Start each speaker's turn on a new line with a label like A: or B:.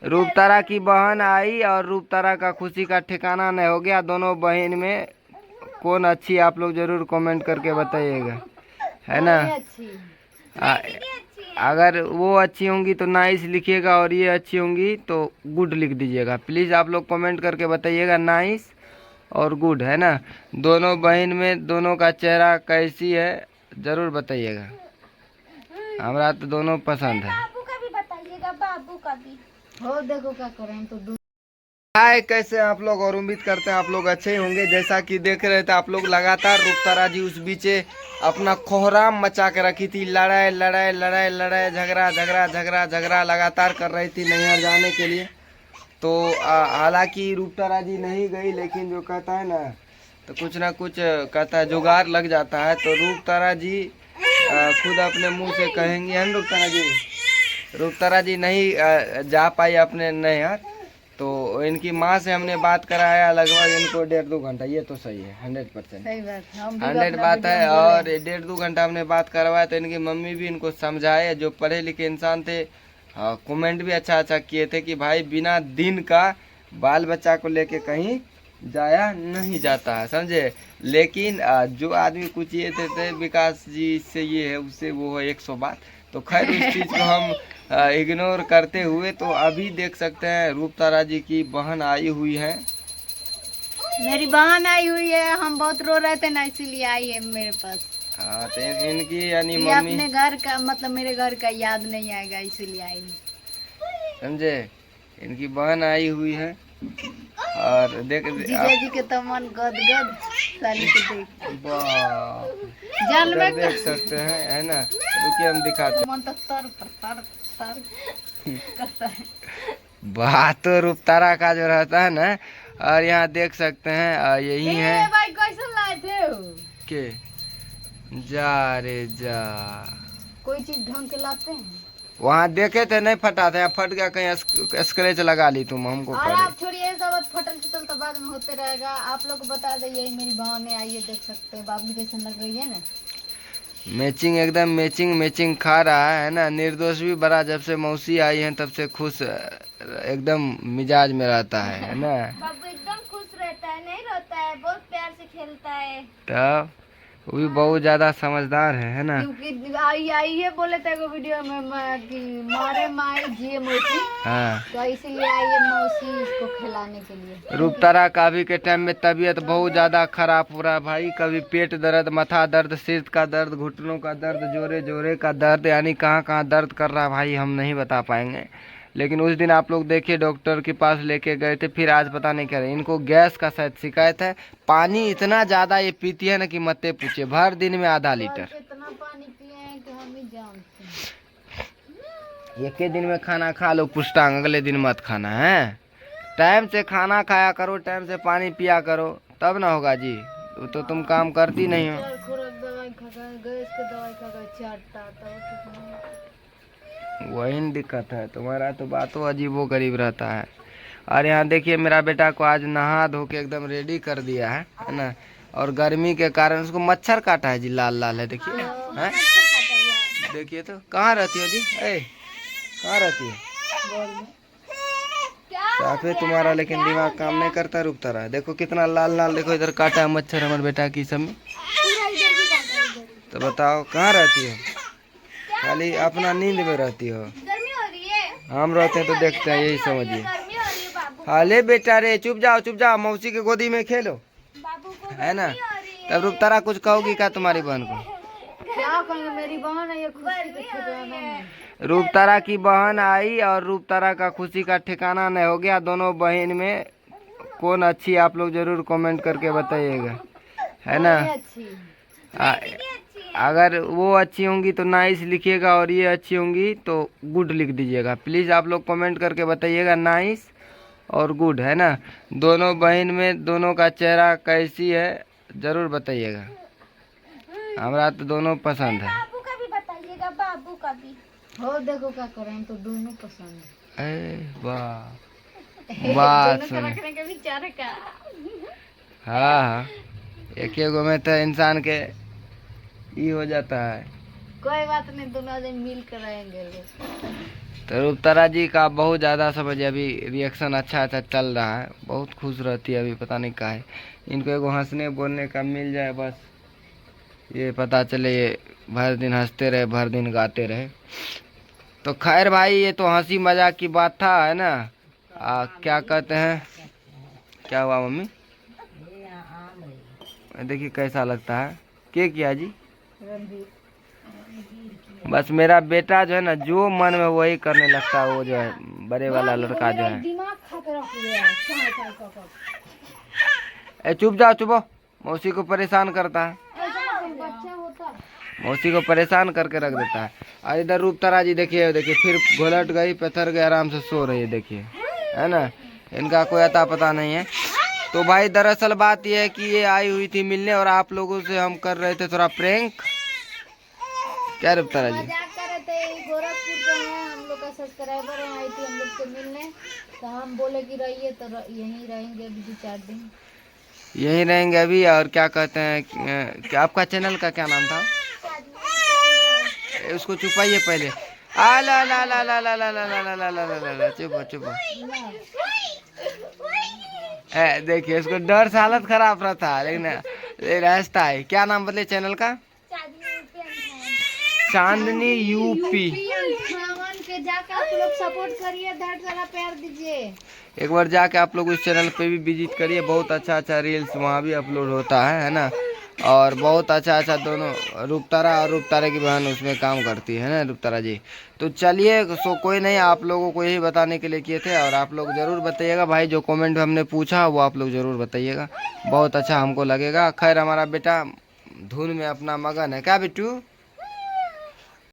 A: रूपतारा की बहन आई और रूपतारा का खुशी का ठिकाना नहीं हो गया। दोनों बहन में कौन अच्छी, आप लोग जरूर कमेंट करके बताइएगा, है ना। आ, अगर वो अच्छी होंगी तो नाइस लिखिएगा और ये अच्छी होंगी तो गुड लिख दीजिएगा। प्लीज़ आप लोग कमेंट करके बताइएगा नाइस और गुड, है ना। दोनों बहन में दोनों का चेहरा कैसी है जरूर बताइएगा। हमारा तो दोनों पसंद है।
B: बाबू का भी बताइएगा, बाबू का भी हो। देखो क्या करें तो
A: हाय, कैसे हैं आप लोग, और उम्मीद करते हैं आप लोग अच्छे ही होंगे। जैसा कि देख रहे थे आप लोग, लगातार रूपतारा जी उस बीचे अपना कोहराम मचा के रखी थी। लड़ाई लड़ाई लड़ाई लड़ाई, झगड़ा झगड़ा झगड़ा झगड़ा लगातार कर रही थी नैहर जाने के लिए। तो हालांकि रूपतारा जी नहीं गई, लेकिन जो कहता है ना, तो कुछ ना कुछ कहता है जुगाड़ लग जाता है। तो रूपतारा जी खुद अपने मुंह से कहेंगी, है रूपतारा जी नहीं जा पाई अपने नैहर। तो इनकी माँ से हमने बात कराया, लगभग इनको 1.5-2 घंटा। ये तो सही है, 100%
B: सही बात है,
A: 100 बात है। और 1.5-2 घंटा हमने बात करवाया, तो इनकी मम्मी भी इनको समझाए, जो पढ़े लिखे इंसान थे। कमेंट भी अच्छा अच्छा किए थे कि भाई बिना दिन का बाल बच्चा को लेके कहीं जाया नहीं जाता है, समझे। लेकिन जो आदमी कुछ ये थे विकास जी से ये है, उससे वो है 100 बात। तो खैर उस चीज़ को हम इग्नोर करते हुए, तो अभी देख सकते हैं रूपतारा जी की बहन आई हुई है।
B: मेरी बहन आई हुई है, हम बहुत रो रहे थे ना, इसीलिए आई है मेरे पास।
A: हाँ, तो इनकी यानी
B: ये
A: मम्मी
B: अपने घर का, मतलब मेरे घर का याद नहीं आएगा, इसीलिए आई है,
A: समझे। इनकी बहन आई हुई है और देख
B: जीजा जी के तो मन गद साली को देख
A: वाह,
B: जल में
A: देख सकते हैं, है ना। रुकिए हम दिखाते
B: मन तो तर करता है।
A: बात तो रूपतारा का जो रहता है ना। और यहाँ देख सकते हैं यही है
B: भाई कैसे लाए थे
A: के जा रे जा।
B: कोई चीज ढंग के लाते हैं।
A: वहाँ देखे थे नहीं फटा था, यहाँ फट गया, कहीं स्क्रैच लगा ली तुम, हमको
B: और
A: करे।
B: आप छोड़िए सब, फटल चिटल तो बाद में होते रहेगा। आप लोग को बता दे, यही मेरी बहन है, आइए देख सकते हैं। बाबू कैसे लग रही है ना,
A: मैचिंग एकदम मैचिंग मैचिंग खा रहा है ना। निर्दोष भी बड़ा, जब से मौसी आई है तब से खुश एकदम मिजाज में रहता है ना।
B: बाबू एकदम खुश रहता है, नहीं रोता है, बहुत प्यार से खेलता है।
A: तब वो भी बहुत ज्यादा समझदार है ना।
B: क्योंकि आई है बोले थे एगो वीडियो में कि मारे माए जिए मौसी,
A: हाँ,
B: तो इसीलिए आई है मौसी इसको खिलाने के लिए।
A: रूपतारा का अभी के टाइम में तबीयत बहुत ज्यादा खराब हो रहा है भाई। कभी पेट दर्द, माथा दर्द, सिर का दर्द, घुटनों का दर्द, जोरे जोरे का दर्द, यानी कहाँ कहाँ दर्द कर रहा है भाई, हम नहीं बता पाएंगे। लेकिन उस दिन आप लोग देखिए डॉक्टर के पास लेके गए थे, फिर आज पता नहीं क्या इनको गैस का शायद शिकायत है। पानी इतना ज्यादा ये पीती है ना कि मत पूछिए, भर दिन में आधा लीटर।
B: इतना पानी पिए हैं कि हम ही जानते हैं।
A: एक ही दिन में खाना खा लो पुष्टांग, अगले दिन मत खाना है। टाइम से खाना खाया करो, टाइम से पानी पिया करो, तब ना होगा जी। तो तुम काम करती नहीं हो।
B: दवाई खा गए, गैस की दवाई खा गए, चाटता
A: वही दिक्कत है तुम्हारा, तो बातों अजीबो गरीब रहता है। और यहाँ देखिए मेरा बेटा को आज नहा धो के एकदम रेडी कर दिया है ना। और गर्मी के कारण उसको मच्छर काटा है जी, लाल लाल है, देखिए हैं। देखिए तो कहाँ रहती हो जी, कहाँ रहती है साफे तुम्हारा, लेकिन दिमाग काम नहीं करता। रुकता रहा, देखो कितना लाल लाल, देखो इधर काटा है मच्छर हमारे बेटा की सब में। तो बताओ कहाँ रहती हो, खाली अपना नींद में रहती हो। हम रहते हैं तो देखते हैं, यही समझिए। हाले बेटा रे, चुप जाओ, मौसी के गोदी में खेलो, है ना। तब रूपतारा कुछ कहोगी क्या तुम्हारी बहन को?
B: क्या कहेंगे, मेरी बहन है, ये खुशी के ठिकाना है।
A: रूपतारा की बहन आई और रूपतारा का खुशी का ठिकाना नहीं हो गया। दोनों बहन में कौन अच्छी, आप लोग जरूर कमेंट करके बताइएगा, है ना। अगर वो अच्छी होंगी तो नाइस लिखिएगा और ये अच्छी होंगी तो गुड लिख दीजिएगा। प्लीज़ आप लोग कमेंट करके बताइएगा नाइस और गुड, है ना। दोनों बहन में दोनों का चेहरा कैसी है जरूर बताइएगा। हमारा तो दोनों पसंद है।
B: बाबू का भी बताइएगा, बाबू का भी हो। देखो क्या करें तो दोनों पसंद है।
A: वाह, बात सुन,
B: रखने के विचार का।
A: हाँ, एक ही गो में तो इंसान के ये हो जाता है।
B: कोई बात नहीं, दोनों दिन मिल कर रहेंगे।
A: तो रूपतारा जी का बहुत ज़्यादा समझिए अभी रिएक्शन अच्छा अच्छा चल रहा है, बहुत खुश रहती है अभी, पता नहीं क्या है इनको, एगो हंसने बोलने का मिल जाए बस, ये पता चले ये भर दिन हंसते रहे, भर दिन गाते रहे। तो खैर भाई ये तो हंसी मजाक की बात था, है ना। क्या कहते हैं, क्या हुआ मम्मी, देखिए कैसा लगता है, क्या किया जी। बस मेरा बेटा जो है ना, जो मन में वही करने लगता है, वो जो है बड़े वाला लड़का जो है।
B: दिमाग खा के रख दिया है।
A: ए चुप जाओ, चुप हो, मौसी को परेशान करता है,
B: बच्चा होता है।
A: मौसी को परेशान करके रख देता है। और इधर रूपतारा जी देखिए, देखिए फिर घोलट गई, पत्थर गई, आराम से सो रही है, देखिए, है ना, इनका कोई अता पता नहीं है। तो भाई दरअसल बात यह है कि ये आई हुई थी मिलने, और आप लोगों से हम कर रहे थे थोड़ा प्रैंक। क्या रूपतारा जी,
B: मजाक कर रहे थे, गोरखपुर के हैं हम लोग का सब्सक्राइबर है, आई थी हम लोग से मिलने, तो हम बोले कि रहिए, तो यहीं रहेंगे अभी 2-4 दिन।
A: यहीं रहेंगे अभी। और क्या कहते हैं कि आपका चैनल का क्या नाम था, उसको छुपाइए पहले। आ ला ला ला ला ला ला ला ला ला ला ला ला ला, चुप चुप। देखिए इसको डर से हालत खराब रहा था, लेकिन हंसता है। क्या नाम बदले चैनल का, चांदनी यूपी।
B: के जाकर आप लोग सपोर्ट करिए, ढेर सारा प्यार दीजिए।
A: एक बार जाके आप लोग उस चैनल पे भी विजिट करिए, बहुत अच्छा अच्छा रील्स वहाँ भी अपलोड होता है ना। और बहुत अच्छा अच्छा दोनों, रूपतारा और रूपतारा की बहन उसमें काम करती है ना, रूपतारा जी। तो चलिए, सो कोई नहीं, आप लोगों को यही बताने के लिए किए थे, और आप लोग ज़रूर बताइएगा भाई, जो कमेंट हमने पूछा वो आप लोग ज़रूर बताइएगा, बहुत अच्छा हमको लगेगा। खैर हमारा बेटा धुन में अपना मगन है, क्या बिट्टू।